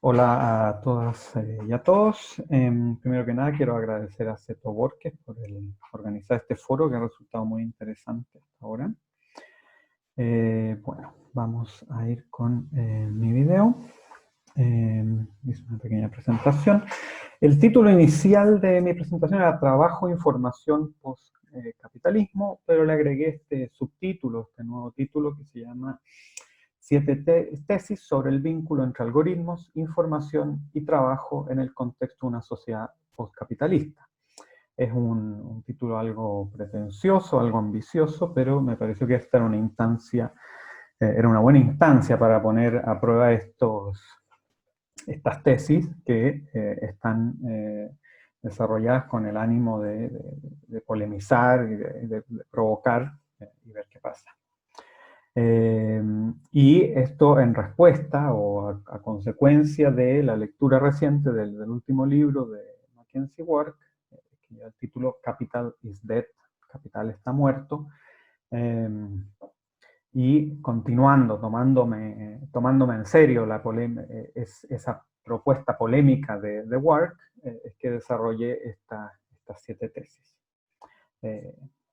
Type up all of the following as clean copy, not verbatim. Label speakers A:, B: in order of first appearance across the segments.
A: Hola a todas y a todos. Primero que nada, quiero agradecer a Seto Borges por organizar este foro que ha resultado muy interesante hasta ahora. Bueno, vamos a ir con mi video. Hice una pequeña presentación. El título inicial de mi presentación era Trabajo, Información, Post-Capitalismo, pero le agregué este subtítulo, este nuevo título que se llama 7 tesis sobre el vínculo entre algoritmos, información y trabajo en el contexto de una sociedad postcapitalista. Es un título algo pretencioso, algo ambicioso, pero me pareció que esta era una instancia, era una buena instancia para poner a prueba estas tesis que están desarrolladas con el ánimo de polemizar y de provocar y ver qué pasa. Y esto en respuesta o a consecuencia de la lectura reciente del último libro de Mackenzie Ward, que lleva el título Capital is Dead, Capital está muerto, y continuando, tomándome en serio esa propuesta polémica de Ward, es que desarrollé estas 7 tesis.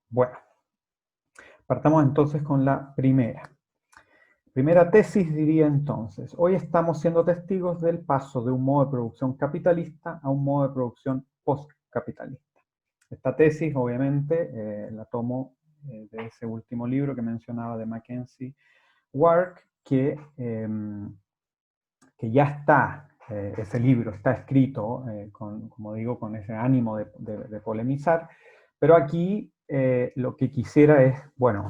A: Bueno, partamos entonces con la primera. Primera tesis diría entonces, hoy estamos siendo testigos del paso de un modo de producción capitalista a un modo de producción postcapitalista. Esta tesis, obviamente, la tomo de ese último libro que mencionaba de Mackenzie Ward, que ya está, ese libro está escrito, como digo, con ese ánimo de polemizar, pero aquí lo que quisiera es, bueno,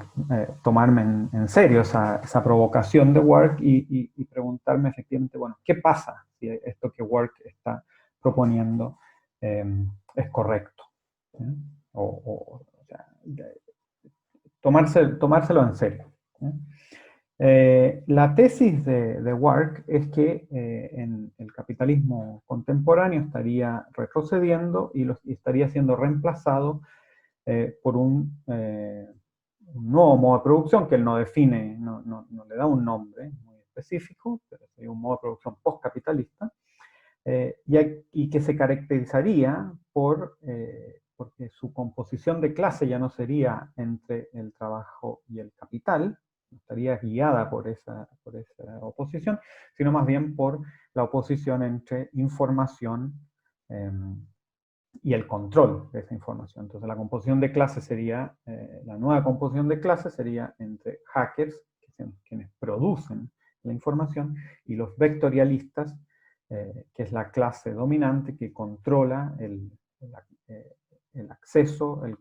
A: tomarme en serio esa provocación de Ward y preguntarme efectivamente, bueno, ¿qué pasa si esto que Ward está proponiendo es correcto? ¿Eh? O sea, tomárselo en serio. ¿Eh? La tesis de Ward es que en el capitalismo contemporáneo estaría retrocediendo y estaría siendo reemplazado por un nuevo modo de producción que él no define, no le da un nombre muy específico, pero sería un modo de producción postcapitalista, y que se caracterizaría porque su composición de clase ya no sería entre el trabajo y el capital, no estaría guiada por esa oposición, sino más bien por la oposición entre información y el control de esa información. Entonces la composición de clase sería, la nueva composición de clase sería entre hackers, que son quienes producen la información, y los vectorialistas, que es la clase dominante que controla el acceso, el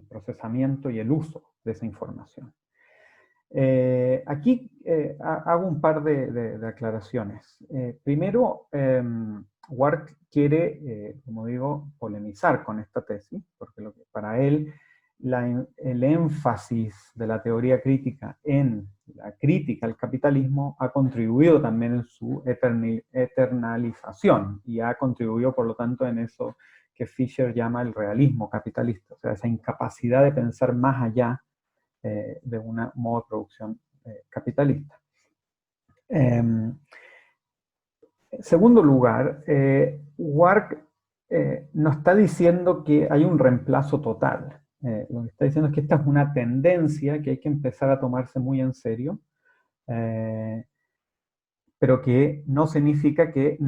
A: procesamiento y el uso de esa información. Aquí hago un par de aclaraciones. Primero, Ward quiere, como digo, polemizar con esta tesis, porque para él el énfasis de la teoría crítica en la crítica al capitalismo ha contribuido también en su eternalización y ha contribuido, por lo tanto, en eso que Fisher llama el realismo capitalista, o sea, esa incapacidad de pensar más allá de un modo de producción capitalista. En segundo lugar, Ward no está diciendo que hay un reemplazo total. Lo que está diciendo es que esta es una tendencia que hay que empezar a tomarse muy en serio, pero que no significa que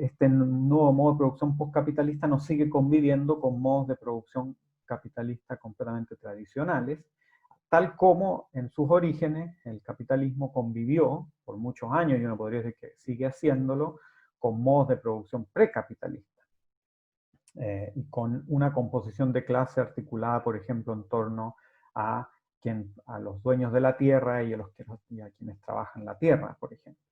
A: este nuevo modo de producción postcapitalista no sigue conviviendo con modos de producción capitalista completamente tradicionales, tal como en sus orígenes el capitalismo convivió por muchos años, y uno podría decir que sigue haciéndolo, con modos de producción precapitalistas, y con una composición de clase articulada, por ejemplo, en torno a los dueños de la tierra y a quienes trabajan la tierra, por ejemplo.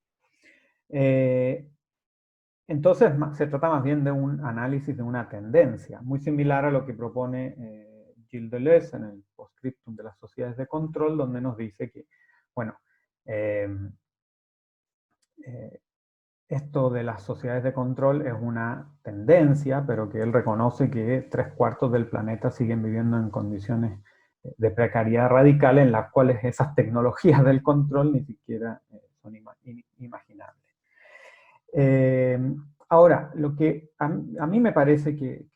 A: Entonces se trata más bien de un análisis de una tendencia, muy similar a lo que propone Gilles Deleuze en el Postscriptum de las sociedades de control, donde nos dice que, bueno, esto de las sociedades de control es una tendencia, pero que él reconoce que 3/4 del planeta siguen viviendo en condiciones de precariedad radical en las cuales esas tecnologías del control ni siquiera son imaginables. Ahora, lo que a mí me parece que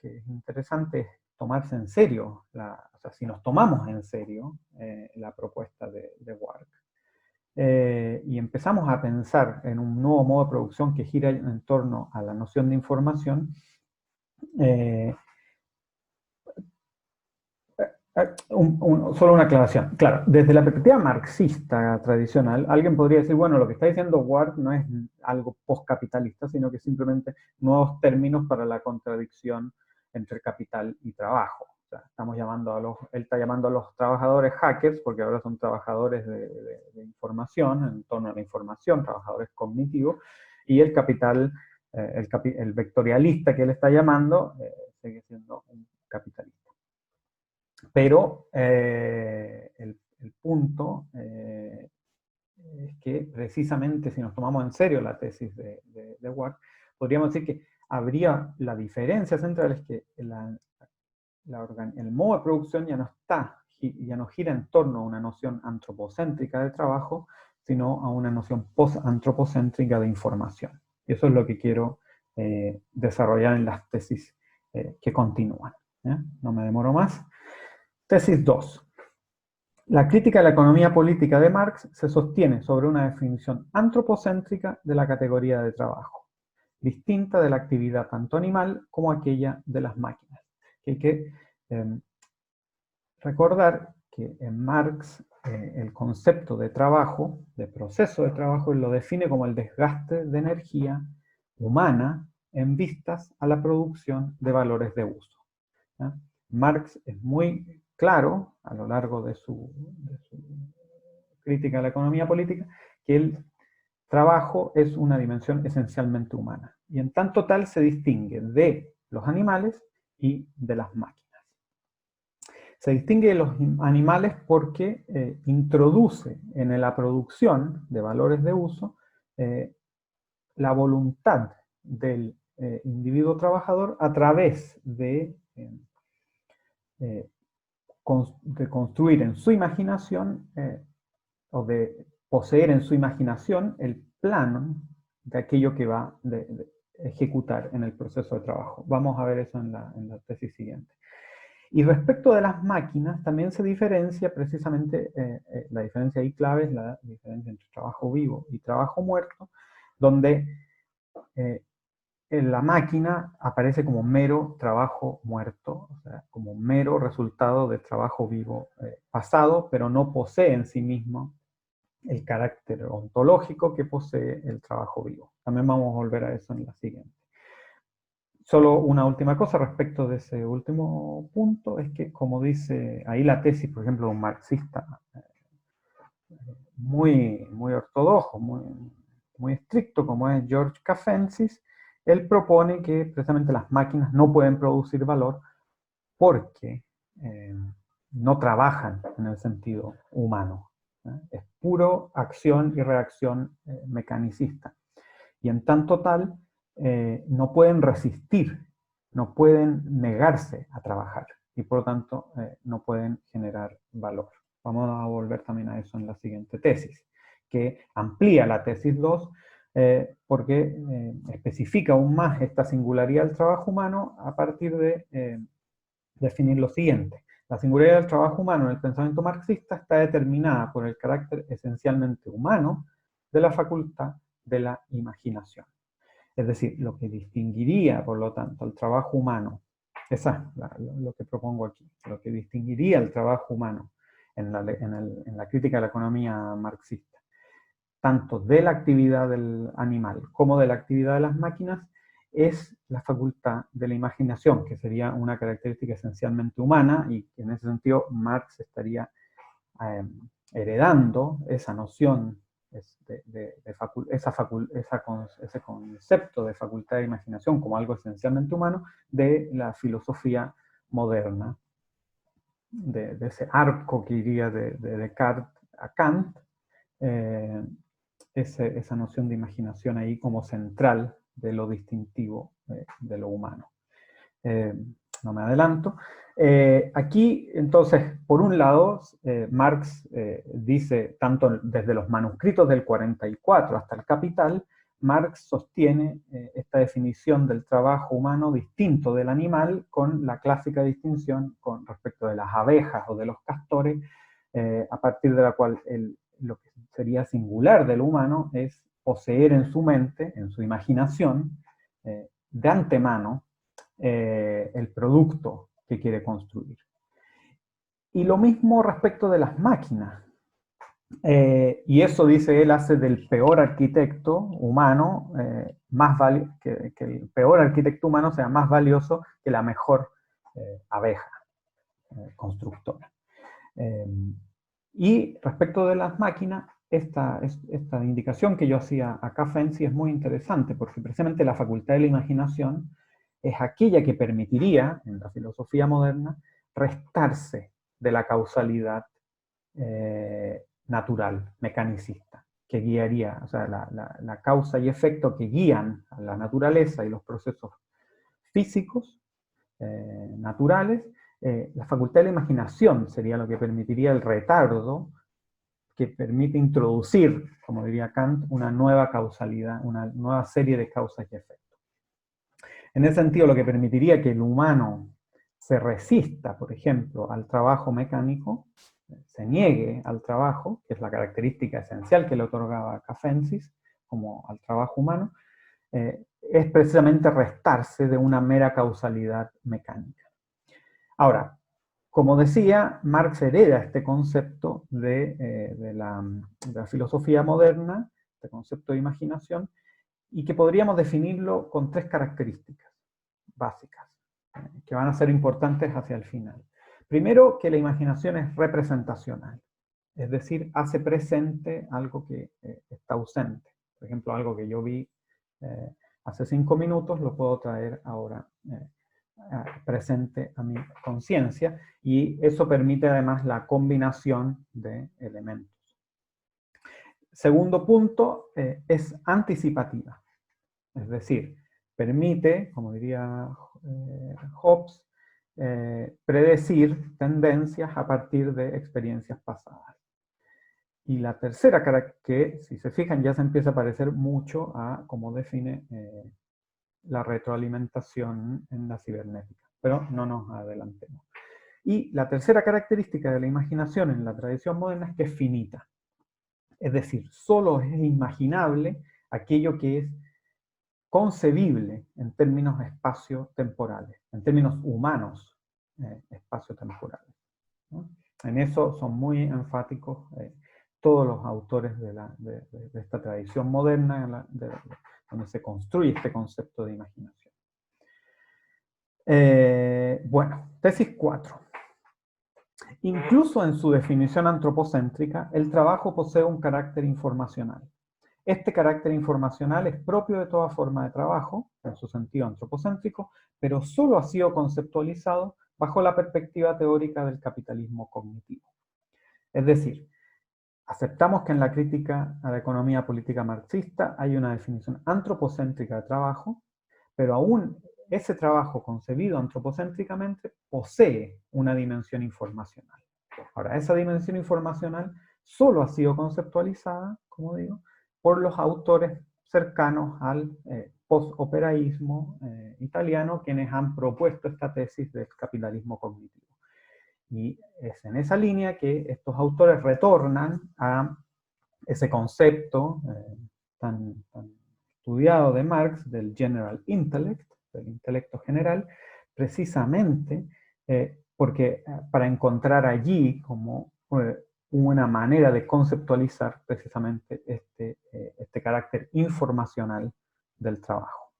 A: es interesante es tomarse en serio, o sea, si nos tomamos en serio la propuesta de Wark, y empezamos a pensar en un nuevo modo de producción que gira en torno a la noción de información, eh, solo una aclaración. Claro, desde la perspectiva marxista tradicional, alguien podría decir, bueno, lo que está diciendo Ward no es algo postcapitalista, sino que simplemente nuevos términos para la contradicción entre capital y trabajo. O sea, él está llamando a los trabajadores hackers, porque ahora son trabajadores de información, en torno a la información, trabajadores cognitivos, y el capital, el vectorialista que él está llamando, sigue siendo un capitalista. Pero el punto es que precisamente si nos tomamos en serio la tesis de Ward, podríamos decir que habría la diferencia central es que el modo de producción ya no gira en torno a una noción antropocéntrica de trabajo, sino a una noción post-antropocéntrica de información. Y eso es lo que quiero desarrollar en las tesis que continúan. No me demoro más. Tesis 2. La crítica de la economía política de Marx se sostiene sobre una definición antropocéntrica de la categoría de trabajo, distinta de la actividad tanto animal como aquella de las máquinas. Hay que recordar que en Marx el concepto de trabajo, de proceso de trabajo, él lo define como el desgaste de energía humana en vistas a la producción de valores de uso. ¿Ya? Marx es muy claro, a lo largo de su crítica a la economía política, que el trabajo es una dimensión esencialmente humana. Y en tanto tal se distingue de los animales y de las máquinas. Se distingue de los animales porque introduce en la producción de valores de uso la voluntad del individuo trabajador a través de construir en su imaginación o de poseer en su imaginación el plano de aquello que va a ejecutar en el proceso de trabajo. Vamos a ver eso en la tesis siguiente. Y respecto de las máquinas, también se diferencia precisamente, la diferencia ahí clave es la diferencia entre trabajo vivo y trabajo muerto, donde en la máquina aparece como mero trabajo muerto, o sea, como mero resultado del trabajo vivo pasado, pero no posee en sí mismo el carácter ontológico que posee el trabajo vivo. También vamos a volver a eso en la siguiente. Solo una última cosa respecto de ese último punto, es que como dice ahí la tesis, por ejemplo, de un marxista muy ortodoxo, muy estricto, como es George Cafensis, él propone que precisamente las máquinas no pueden producir valor porque no trabajan en el sentido humano. Es puro acción y reacción mecanicista. Y en tanto tal, no pueden resistir, no pueden negarse a trabajar y por lo tanto no pueden generar valor. Vamos a volver también a eso en la siguiente tesis, que amplía la tesis 2 porque especifica aún más esta singularidad del trabajo humano a partir de definir lo siguiente. La singularidad del trabajo humano en el pensamiento marxista está determinada por el carácter esencialmente humano de la facultad de la imaginación. Es decir, lo que distinguiría, por lo tanto, el trabajo humano, lo que propongo aquí, lo que distinguiría el trabajo humano en la crítica de la economía marxista, tanto de la actividad del animal como de la actividad de las máquinas, es la facultad de la imaginación, que sería una característica esencialmente humana, y en ese sentido Marx estaría heredando esa noción, ese concepto de facultad de imaginación como algo esencialmente humano de la filosofía moderna, de ese arco que iría de Descartes a Kant, esa noción de imaginación ahí como central de lo distintivo de lo humano. No me adelanto. Aquí, entonces, por un lado, Marx dice, tanto desde los manuscritos del 44 hasta el Capital, Marx sostiene esta definición del trabajo humano distinto del animal con la clásica distinción con respecto de las abejas o de los castores, a partir de la cual lo que sería singular del humano es poseer en su mente, en su imaginación, de antemano, el producto que quiere construir. Y lo mismo respecto de las máquinas. Y eso, dice él, hace del peor arquitecto humano que el peor arquitecto humano sea más valioso que la mejor abeja constructora. Y respecto de las máquinas, esta indicación que yo hacía acá, Fenzi, es muy interesante, porque precisamente la facultad de la imaginación es aquella que permitiría, en la filosofía moderna, restarse de la causalidad natural, mecanicista, que guiaría, o sea, la causa y efecto que guían a la naturaleza y los procesos físicos, naturales. La facultad de la imaginación sería lo que permitiría el retardo que permite introducir, como diría Kant, una nueva causalidad, una nueva serie de causas y efectos. En ese sentido, lo que permitiría que el humano se resista, por ejemplo, al trabajo mecánico, se niegue al trabajo, que es la característica esencial que le otorgaba Cafensis, como al trabajo humano, es precisamente restarse de una mera causalidad mecánica. Ahora, como decía, Marx hereda este concepto de la filosofía moderna, este concepto de imaginación, y que podríamos definirlo con tres características básicas, que van a ser importantes hacia el final. Primero, que la imaginación es representacional, es decir, hace presente algo que está ausente. Por ejemplo, algo que yo vi hace 5 minutos, lo puedo traer ahora presente a mi conciencia, y eso permite además la combinación de elementos. Segundo punto, es anticipativa, es decir, permite, como diría Hobbes, predecir tendencias a partir de experiencias pasadas. Y la tercera, que si se fijan ya se empieza a parecer mucho a cómo define la retroalimentación en la cibernética, pero no nos adelantemos. Y la tercera característica de la imaginación en la tradición moderna es que es finita. Es decir, solo es imaginable aquello que es concebible en términos espacio-temporales, en términos humanos espacio-temporales, ¿no? En eso son muy enfáticos todos los autores de esta tradición moderna, donde se construye este concepto de imaginación. Bueno, tesis 4. Incluso en su definición antropocéntrica, el trabajo posee un carácter informacional. Este carácter informacional es propio de toda forma de trabajo, en su sentido antropocéntrico, pero solo ha sido conceptualizado bajo la perspectiva teórica del capitalismo cognitivo. Es decir, aceptamos que en la crítica a la economía política marxista hay una definición antropocéntrica de trabajo, pero aún ese trabajo concebido antropocéntricamente posee una dimensión informacional. Ahora, esa dimensión informacional solo ha sido conceptualizada, como digo, por los autores cercanos al post-operaísmo italiano, quienes han propuesto esta tesis del capitalismo cognitivo. Y es en esa línea que estos autores retornan a ese concepto tan estudiado de Marx, del general intellect, del intelecto general, precisamente porque para encontrar allí como una manera de conceptualizar precisamente este carácter informacional del trabajo.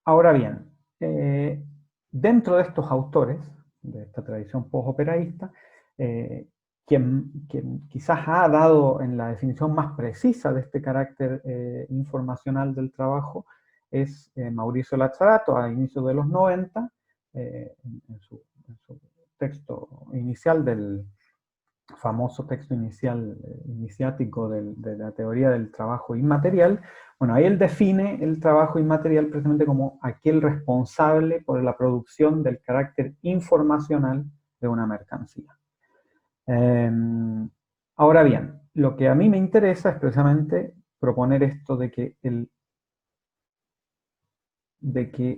A: Ahora bien, dentro de estos autores, de esta tradición post-operaísta, quien quizás ha dado en la definición más precisa de este carácter informacional del trabajo es Mauricio Lazzarato, a inicios de los 90, en su texto inicial del famoso texto iniciático de la teoría del trabajo inmaterial. Bueno, ahí él define el trabajo inmaterial precisamente como aquel responsable por la producción del carácter informacional de una mercancía. Ahora bien, lo que a mí me interesa es precisamente proponer esto de que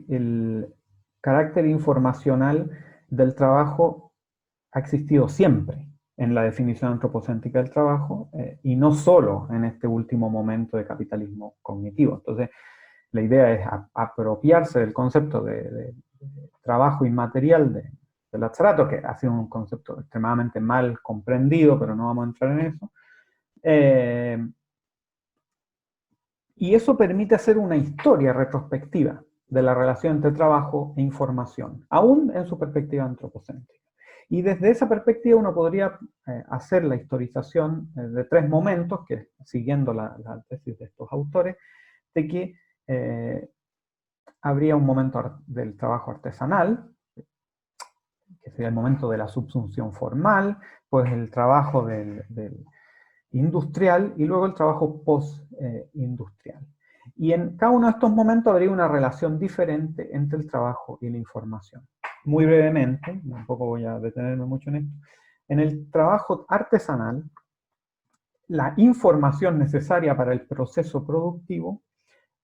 A: el carácter informacional del trabajo ha existido siempre en la definición antropocéntrica del trabajo, y no solo en este último momento de capitalismo cognitivo. Entonces, la idea es apropiarse del concepto de trabajo inmaterial del Lazzarato, que ha sido un concepto extremadamente mal comprendido, pero no vamos a entrar en eso. Y eso permite hacer una historia retrospectiva de la relación entre trabajo e información, aún en su perspectiva antropocéntrica. Y desde esa perspectiva uno podría hacer la historización de tres momentos, que siguiendo la tesis de estos autores, de que habría un momento del trabajo artesanal, que sería el momento de la subsunción formal, pues el trabajo del industrial y luego el trabajo post-industrial. Y en cada uno de estos momentos habría una relación diferente entre el trabajo y la información. Muy brevemente, tampoco voy a detenerme mucho en esto, en el trabajo artesanal, la información necesaria para el proceso productivo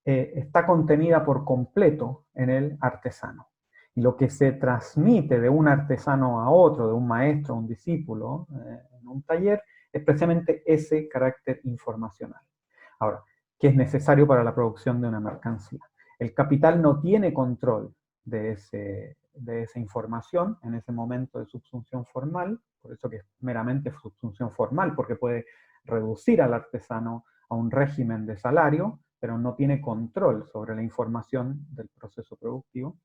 A: está contenida por completo en el artesano. Y lo que se transmite de un artesano a otro, de un maestro a un discípulo, en un taller, es precisamente ese carácter informacional. Ahora, ¿qué es necesario para la producción de una mercancía? El capital no tiene control de esa información en ese momento de subsunción formal, por eso que es meramente subsunción formal, porque puede reducir al artesano a un régimen de salario, pero no tiene control sobre la información del proceso productivo.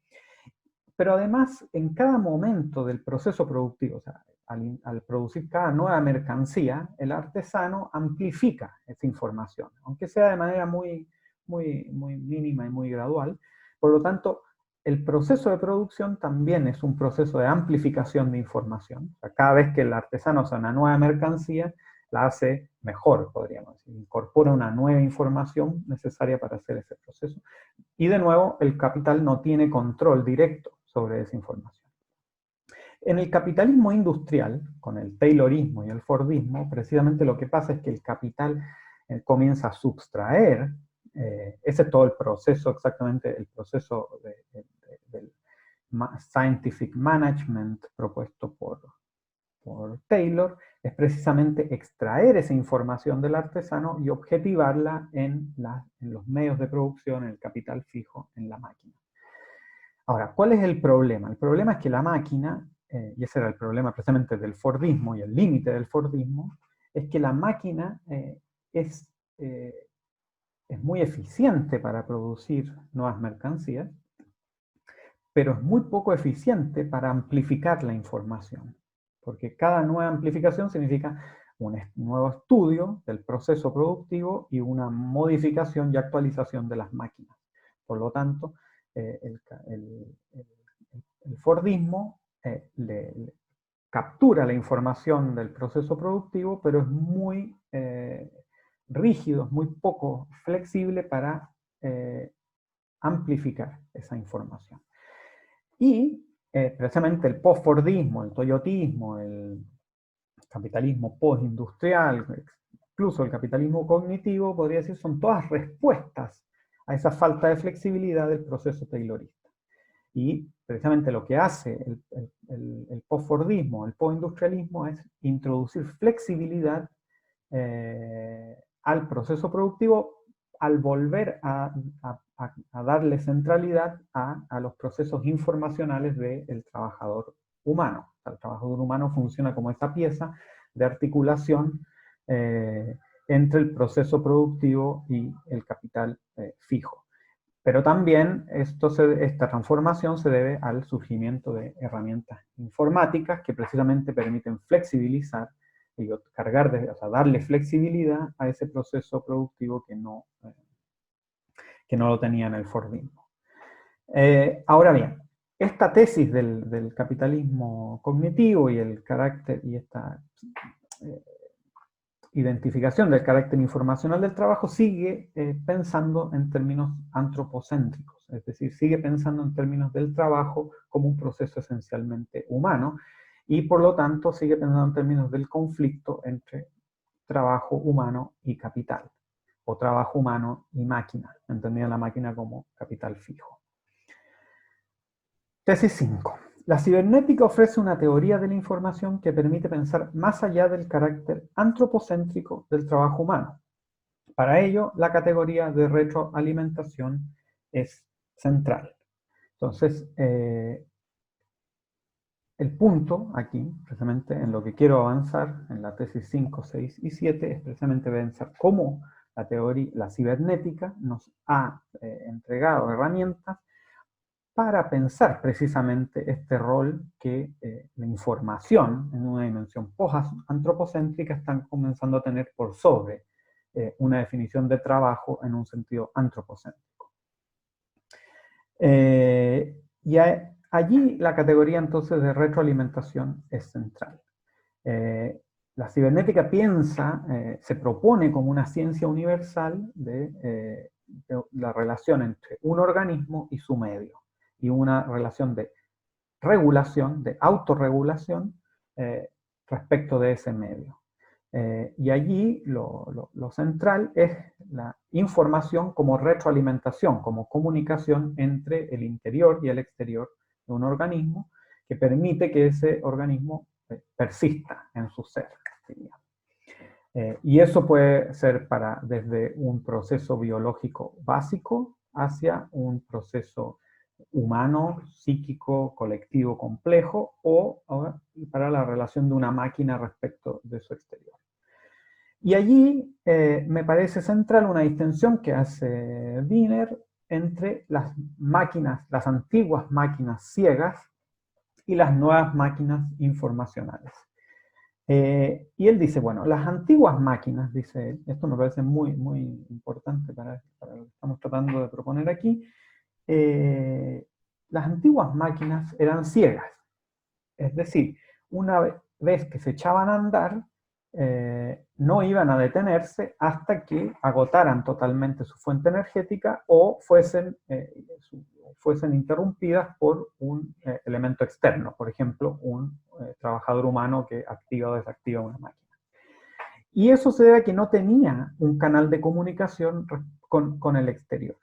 A: Pero además, en cada momento del proceso productivo, o sea, al producir cada nueva mercancía, el artesano amplifica esa información, aunque sea de manera muy mínima y muy gradual. Por lo tanto, el proceso de producción también es un proceso de amplificación de información. O sea, cada vez que el artesano hace una nueva mercancía, la hace mejor, podríamos decir. Incorpora una nueva información necesaria para hacer ese proceso. Y de nuevo, el capital no tiene control directo sobre esa información. En el capitalismo industrial, con el Taylorismo y el Fordismo, precisamente lo que pasa es que el capital comienza a subtraer, ese es todo el proceso, exactamente el proceso del scientific management propuesto por Taylor, es precisamente extraer esa información del artesano y objetivarla en los medios de producción, en el capital fijo, en la máquina. Ahora, ¿cuál es el problema? El problema es que la máquina, y ese era el problema precisamente del Fordismo y el límite del Fordismo, es que la máquina es muy eficiente para producir nuevas mercancías, pero es muy poco eficiente para amplificar la información. Porque cada nueva amplificación significa un nuevo estudio del proceso productivo y una modificación y actualización de las máquinas. Por lo tanto, el Fordismo captura la información del proceso productivo, pero es muy rígido, es muy poco flexible para amplificar esa información. Y precisamente el post-Fordismo, el toyotismo, el capitalismo post-industrial, incluso el capitalismo cognitivo, podría decir, son todas respuestas a esa falta de flexibilidad del proceso taylorista. Y precisamente lo que hace el post-Fordismo, el post-industrialismo, es introducir flexibilidad al proceso productivo al volver a darle centralidad a los procesos informacionales del trabajador humano. O sea, el trabajador humano funciona como esa pieza de articulación entre el proceso productivo y el capital fijo. Pero también esta transformación se debe al surgimiento de herramientas informáticas que precisamente permiten flexibilizar y darle flexibilidad a ese proceso productivo que no lo tenía en el Fordismo. Ahora bien, esta tesis del capitalismo cognitivo y el carácter y esta identificación del carácter informacional del trabajo sigue pensando en términos antropocéntricos, es decir, sigue pensando en términos del trabajo como un proceso esencialmente humano y por lo tanto sigue pensando en términos del conflicto entre trabajo humano y capital. o trabajo humano y máquina, entendida la máquina como capital fijo. Tesis 5. La cibernética ofrece una teoría de la información que permite pensar más allá del carácter antropocéntrico del trabajo humano. Para ello, la categoría de retroalimentación es central. Entonces, el punto aquí, precisamente en lo que quiero avanzar, en la tesis 5, 6 y 7, es precisamente pensar cómo la cibernética nos ha entregado herramientas para pensar precisamente este rol que la información en una dimensión post-antropocéntrica están comenzando a tener por sobre una definición de trabajo en un sentido antropocéntrico. Allí la categoría entonces de retroalimentación es central. La cibernética se propone como una ciencia universal de la relación entre un organismo y su medio, y una relación de regulación, de autorregulación respecto de ese medio. Y allí lo central es la información como retroalimentación, como comunicación entre el interior y el exterior de un organismo que permite que ese organismo persista en su ser. Y eso puede ser desde un proceso biológico básico hacia un proceso humano, psíquico, colectivo complejo, o para la relación de una máquina respecto de su exterior. Y allí me parece central una distinción que hace Wiener entre las máquinas, las antiguas máquinas ciegas y las nuevas máquinas informacionales. Y él dice, bueno, las antiguas máquinas, dice él, esto me parece muy, muy importante para lo que estamos tratando de proponer aquí, las antiguas máquinas eran ciegas. Es decir, una vez que se echaban a andar, no iban a detenerse hasta que agotaran totalmente su fuente energética o fuesen interrumpidas por un elemento externo, por ejemplo, un trabajador humano que activa o desactiva una máquina. Y eso se debe a que no tenía un canal de comunicación con el exterior.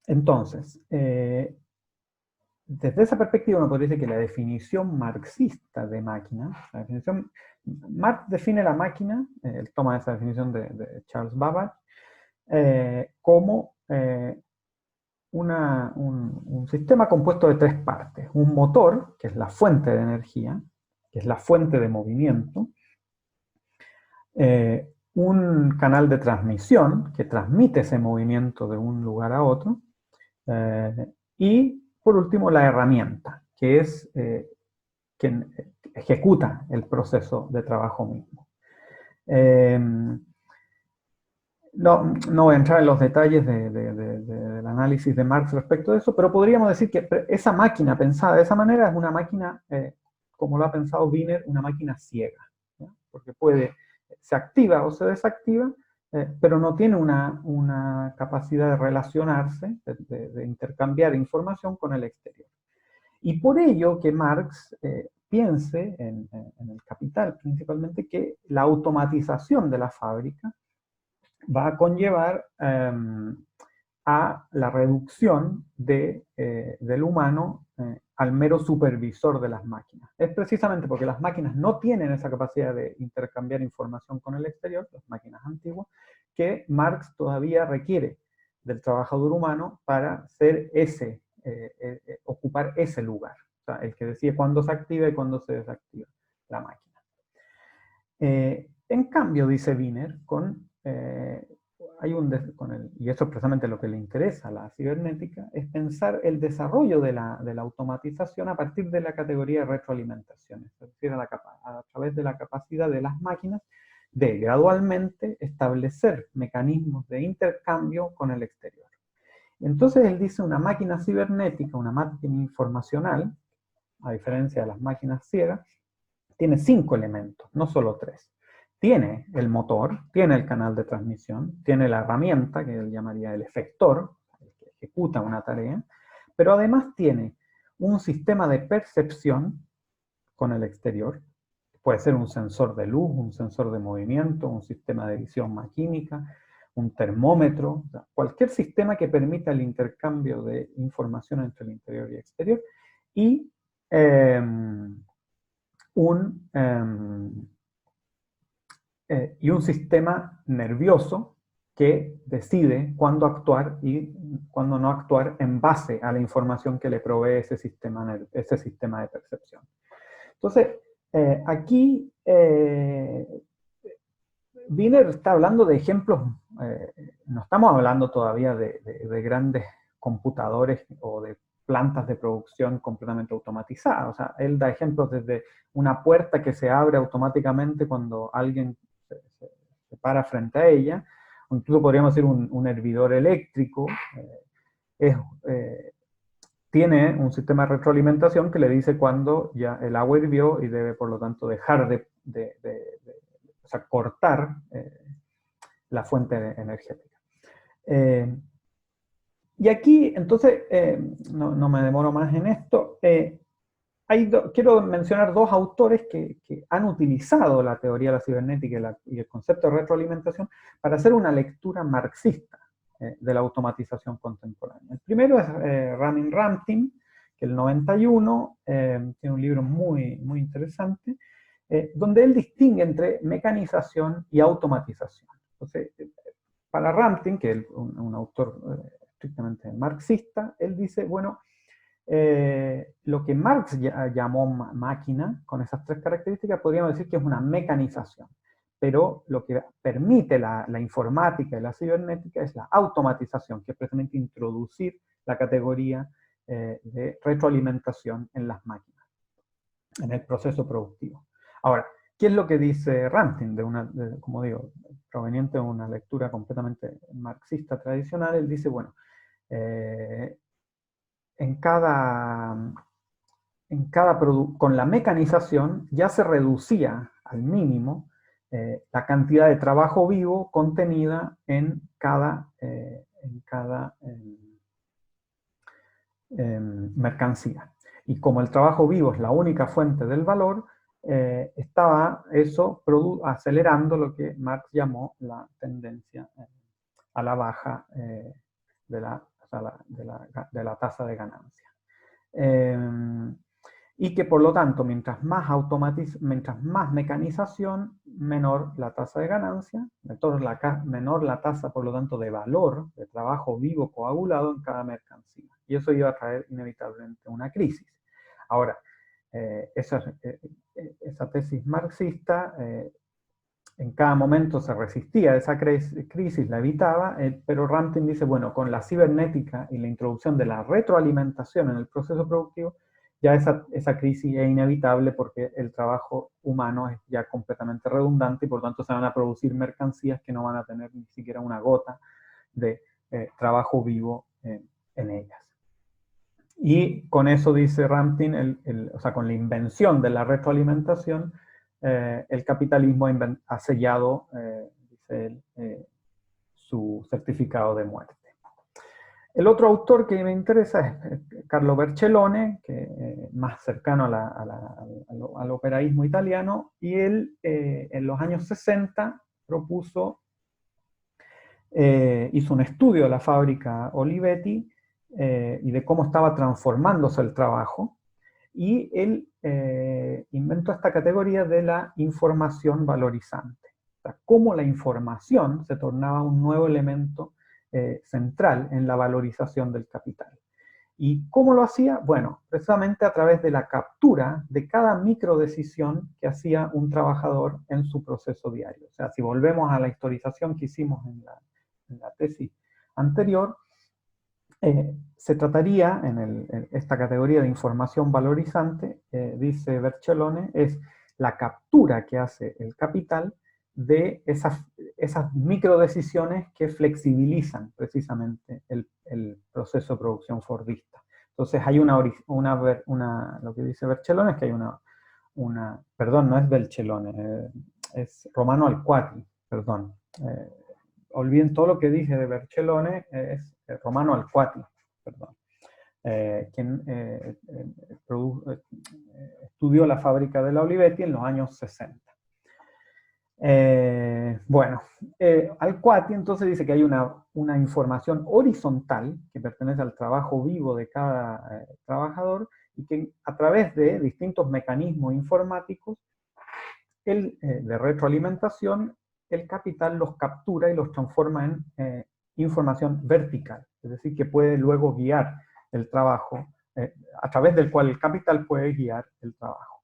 A: Entonces, desde esa perspectiva uno podría decir que la definición marxista de máquina, Marx define la máquina, él toma esa definición de Charles Babbage, como un sistema compuesto de tres partes. Un motor, que es la fuente de energía, que es la fuente de movimiento, un canal de transmisión, que transmite ese movimiento de un lugar a otro, y por último la herramienta, que es quien ejecuta el proceso de trabajo mismo. No voy a entrar en los detalles del análisis de Marx respecto de eso, pero podríamos decir que esa máquina pensada de esa manera es una máquina, como lo ha pensado Wiener, una máquina ciega, ¿no? Porque se activa o se desactiva, pero no tiene una capacidad de relacionarse, de intercambiar información con el exterior. Y por ello que Marx piense en el Capital principalmente que la automatización de la fábrica va a conllevar a la reducción del humano al mero supervisor de las máquinas. Es precisamente porque las máquinas no tienen esa capacidad de intercambiar información con el exterior, las máquinas antiguas, que Marx todavía requiere del trabajador humano para ser ocupar ese lugar. O sea, el que decide cuándo se activa y cuándo se desactiva la máquina. En cambio, dice Wiener, y eso es precisamente lo que le interesa a la cibernética, es pensar el desarrollo de la automatización a partir de la categoría de retroalimentación, es decir, a través de la capacidad de las máquinas de gradualmente establecer mecanismos de intercambio con el exterior. Entonces él dice una máquina cibernética, una máquina informacional, a diferencia de las máquinas ciegas, tiene 5 elementos, no solo 3. Tiene el motor, tiene el canal de transmisión, tiene la herramienta, que él llamaría el efector, el que ejecuta una tarea, pero además tiene un sistema de percepción con el exterior, puede ser un sensor de luz, un sensor de movimiento, un sistema de visión maquímica, un termómetro, o sea, cualquier sistema que permita el intercambio de información entre el interior y el exterior, y un sistema nervioso que decide cuándo actuar y cuándo no actuar en base a la información que le provee ese sistema de percepción. Entonces, aquí Wiener está hablando de ejemplos, no estamos hablando todavía de grandes computadores o de plantas de producción completamente automatizadas. O sea, él da ejemplos desde una puerta que se abre automáticamente cuando alguien se para frente a ella, o incluso podríamos decir un hervidor eléctrico, es, eh, tiene un sistema de retroalimentación que le dice cuando ya el agua hirvió y debe, por lo tanto, dejar o sea, cortar la fuente energética. Y aquí, entonces, no me demoro más en esto, quiero mencionar dos autores que han utilizado la teoría de la cibernética y el concepto de retroalimentación para hacer una lectura marxista de la automatización contemporánea. El primero es Ramin Ramtin, que el 91 tiene un libro muy, muy interesante, donde él distingue entre mecanización y automatización. Entonces, para Ramtin, que es un autor estrictamente marxista, él dice, bueno, lo que Marx llamó máquina, con esas tres características, podríamos decir que es una mecanización. Pero lo que permite la informática y la cibernética es la automatización, que es precisamente introducir la categoría de retroalimentación en las máquinas, en el proceso productivo. Ahora, ¿qué es lo que dice Ramtin? Como digo, proveniente de una lectura completamente marxista tradicional, él dice, bueno, con la mecanización ya se reducía al mínimo la cantidad de trabajo vivo contenida en cada mercancía. Y como el trabajo vivo es la única fuente del valor, estaba eso acelerando lo que Marx llamó la tendencia a la baja de la tasa de ganancia. Y que por lo tanto, mientras más mecanización, menor la tasa de ganancia, menor la tasa, por lo tanto, de valor, de trabajo vivo coagulado en cada mercancía. Y eso iba a traer inevitablemente una crisis. Ahora, esa tesis marxista en cada momento se resistía a esa crisis, la evitaba, pero Ramtin dice, bueno, con la cibernética y la introducción de la retroalimentación en el proceso productivo, ya esa crisis es inevitable porque el trabajo humano es ya completamente redundante y por tanto se van a producir mercancías que no van a tener ni siquiera una gota de trabajo vivo en ellas. Y con eso, dice Ramtin, o sea, con la invención de la retroalimentación, el capitalismo ha sellado, dice él, su certificado de muerte. El otro autor que me interesa es Carlo Bercellone, que más cercano al operaísmo italiano, y él en los años 60 hizo un estudio de la fábrica Olivetti y de cómo estaba transformándose el trabajo, y él inventó esta categoría de la información valorizante. O sea, cómo la información se tornaba un nuevo elemento central en la valorización del capital. ¿Y cómo lo hacía? Bueno, precisamente a través de la captura de cada microdecisión que hacía un trabajador en su proceso diario. O sea, si volvemos a la historización que hicimos en la tesis anterior, se trataría, en esta categoría de información valorizante, dice Bercellone, es la captura que hace el capital de esas microdecisiones que flexibilizan precisamente el proceso de producción fordista. Entonces hay lo que dice Bercellone es que hay perdón, no es Bercellone, es Romano Alquati, perdón. Olviden todo lo que dije de Bercellone, es Romano Alquati, perdón, quien estudió la fábrica de la Olivetti en los años 60. Bueno, Al-Kuati entonces dice que hay una información horizontal que pertenece al trabajo vivo de cada trabajador y que a través de distintos mecanismos informáticos de retroalimentación, el capital los captura y los transforma en información vertical, es decir, que puede luego guiar el trabajo, a través del cual el capital puede guiar el trabajo.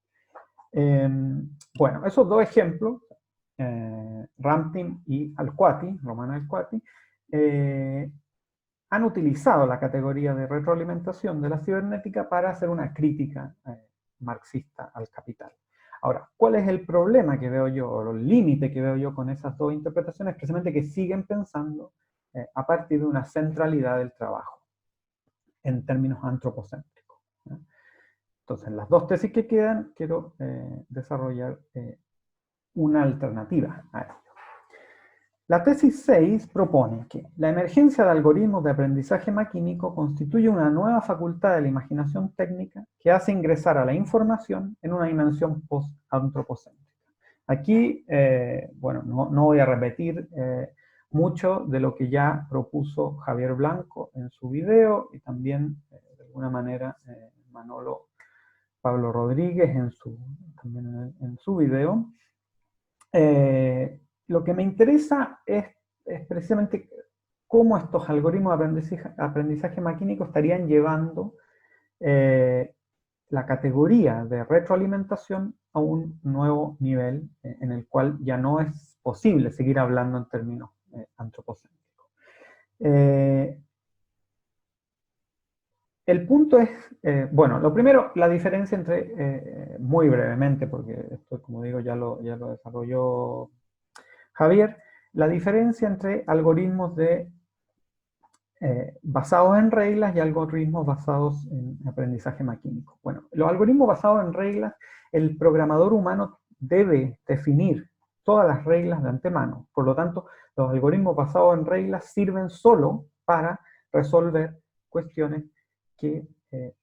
A: Bueno, esos dos ejemplos, Ramtin y Al-Kuati, Roman Al-Kuati, han utilizado la categoría de retroalimentación de la cibernética para hacer una crítica marxista al capital. Ahora, ¿cuál es el problema que veo yo, o el límite que veo yo con esas dos interpretaciones? Precisamente que siguen pensando a partir de una centralidad del trabajo, en términos antropocéntricos. Entonces, en las dos tesis que quedan, quiero desarrollar una alternativa a esto. La tesis 6 propone que la emergencia de algoritmos de aprendizaje maquínico constituye una nueva facultad de la imaginación técnica que hace ingresar a la información en una dimensión post-antropocéntrica. Aquí, bueno, no voy a repetir mucho de lo que ya propuso Javier Blanco en su video y también, de alguna manera, Pablo Rodríguez también en su video. Lo que me interesa es precisamente cómo estos algoritmos de aprendizaje maquínico estarían llevando la categoría de retroalimentación a un nuevo nivel en el cual ya no es posible seguir hablando en términos antropocéntricos. El punto es, bueno, lo primero, la diferencia entre, muy brevemente, porque esto, como digo, ya lo desarrolló Javier, la diferencia entre algoritmos basados en reglas y algoritmos basados en aprendizaje maquínico. Bueno, los algoritmos basados en reglas, el programador humano debe definir todas las reglas de antemano. Por lo tanto, los algoritmos basados en reglas sirven solo para resolver cuestiones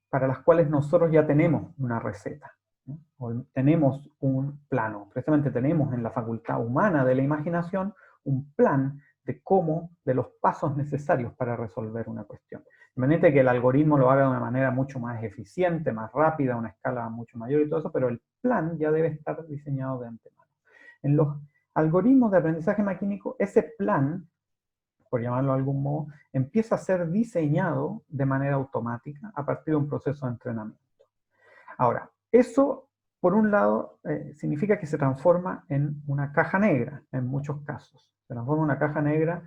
A: para las cuales nosotros ya tenemos una receta, ¿no? O tenemos un plano. Precisamente tenemos en la facultad humana de la imaginación un plan de los pasos necesarios para resolver una cuestión. Independiente de que el algoritmo lo haga de una manera mucho más eficiente, más rápida, a una escala mucho mayor y todo eso, pero el plan ya debe estar diseñado de antemano. En los algoritmos de aprendizaje maquínico, ese plan, por llamarlo de algún modo, empieza a ser diseñado de manera automática a partir de un proceso de entrenamiento. Ahora, eso, por un lado, significa que se transforma en una caja negra, en muchos casos. Se transforma en una caja negra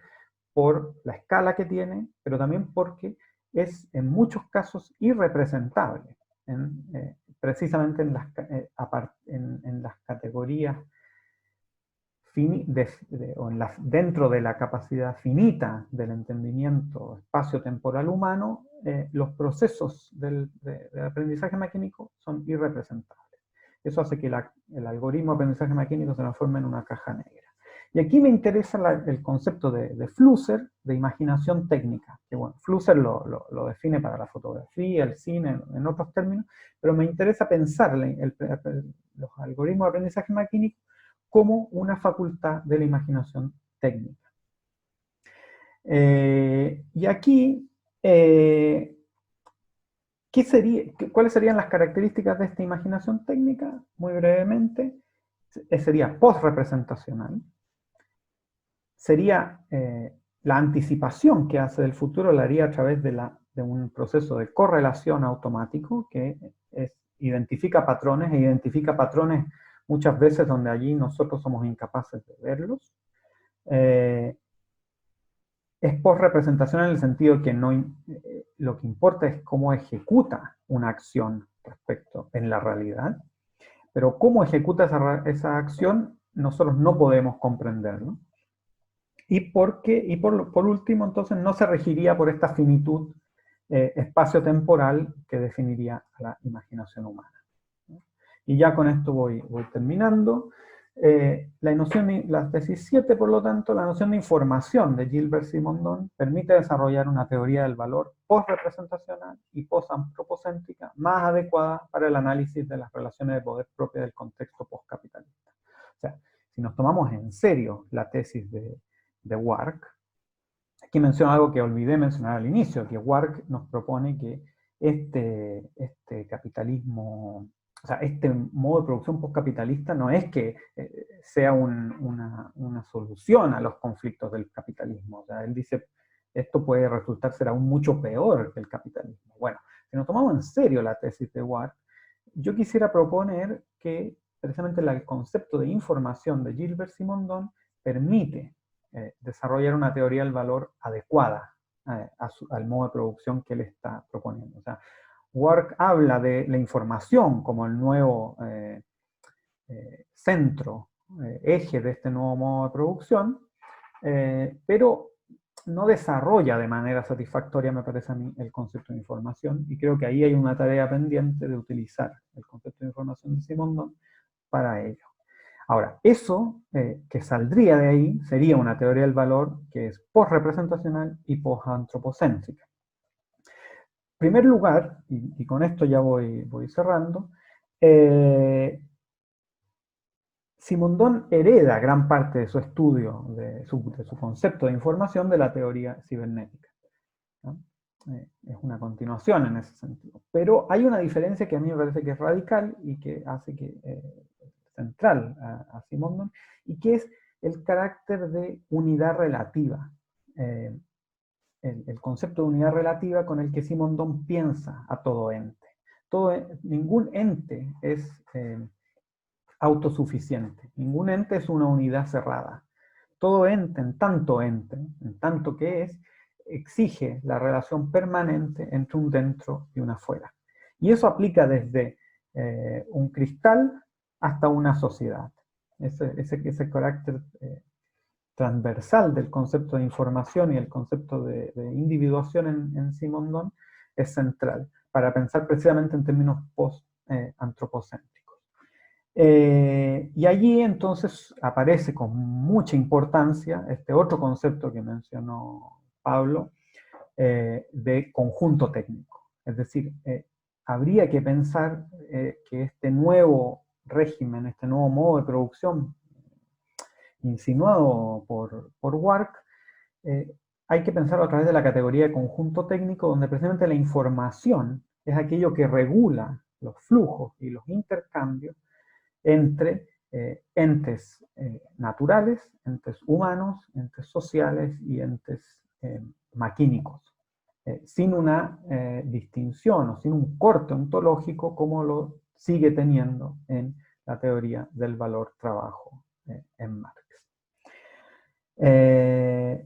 A: por la escala que tiene, pero también porque es, en muchos casos, irrepresentable, precisamente en las categorías dentro de la capacidad finita del entendimiento espacio-temporal humano, los procesos del aprendizaje maquínico son irrepresentables. Eso hace que el algoritmo de aprendizaje maquínico se transforme en una caja negra. Y aquí me interesa el concepto de Flusser, de imaginación técnica, que bueno, Flusser lo define para la fotografía, el cine, en otros términos, pero me interesa pensar los algoritmos de aprendizaje maquínico como una facultad de la imaginación técnica. Y aquí, ¿cuáles serían las características de esta imaginación técnica? Muy brevemente, sería post-representacional, sería la anticipación que hace del futuro, la haría a través de un proceso de correlación automático que identifica patrones muchas veces donde allí nosotros somos incapaces de verlos. Es post-representación en el sentido que lo que importa es cómo ejecuta una acción respecto en la realidad, pero cómo ejecuta esa acción nosotros no podemos comprenderlo. Y por último, entonces, no se regiría por esta finitud espacio-temporal que definiría a la imaginación humana. Y ya con esto voy terminando. La tesis 7, por lo tanto, la noción de información de Gilbert Simondon permite desarrollar una teoría del valor post-representacional y post-antropocéntrica más adecuada para el análisis de las relaciones de poder propias del contexto postcapitalista. O sea, si nos tomamos en serio la tesis de Wark, aquí menciono algo que olvidé mencionar al inicio, que Wark nos propone que este capitalismo, o sea, este modo de producción postcapitalista no es que sea una solución a los conflictos del capitalismo. O sea, él dice, esto puede resultar ser aún mucho peor que el capitalismo. Bueno, si nos tomamos en serio la tesis de Wark, yo quisiera proponer que precisamente el concepto de información de Gilbert Simondon permite desarrollar una teoría del valor adecuada al modo de producción que él está proponiendo. O sea, Wark habla de la información como el nuevo centro, eje de este nuevo modo de producción, pero no desarrolla de manera satisfactoria, me parece a mí, el concepto de información, y creo que ahí hay una tarea pendiente de utilizar el concepto de información de Simondon para ello. Ahora, eso que saldría de ahí sería una teoría del valor que es post-representacional y post-antropocéntrica. En primer lugar, y con esto ya voy cerrando, Simondon hereda gran parte de su estudio, de su concepto de información de la teoría cibernética, ¿no? Es una continuación en ese sentido. Pero hay una diferencia que a mí me parece que es radical y que hace que central a Simondon, y que es el carácter de unidad relativa. El concepto de unidad relativa con el que Simondon piensa a todo ente. Ningún ente es autosuficiente, ningún ente es una unidad cerrada. Todo ente, en tanto que es, exige la relación permanente entre un dentro y un afuera. Y eso aplica desde un cristal hasta una sociedad. Ese carácter transversal del concepto de información y el concepto de individuación en Simondon es central para pensar precisamente en términos post-antropocéntricos. Y allí entonces aparece con mucha importancia este otro concepto que mencionó Pablo, de conjunto técnico. Es decir, habría que pensar que este nuevo régimen, este nuevo modo de producción insinuado por Wark, hay que pensarlo a través de la categoría de conjunto técnico, donde precisamente la información es aquello que regula los flujos y los intercambios entre entes naturales, entes humanos, entes sociales y entes maquínicos, sin una distinción o sin un corte ontológico como lo sigue teniendo en la teoría del valor-trabajo en Marx.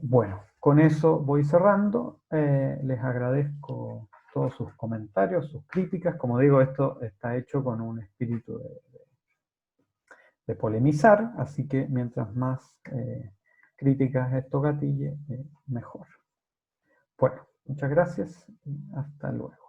A: Bueno, con eso voy cerrando. Les agradezco todos sus comentarios, sus críticas. Como digo, esto está hecho con un espíritu de polemizar, así que mientras más críticas esto gatille, mejor. Bueno, muchas gracias y hasta luego.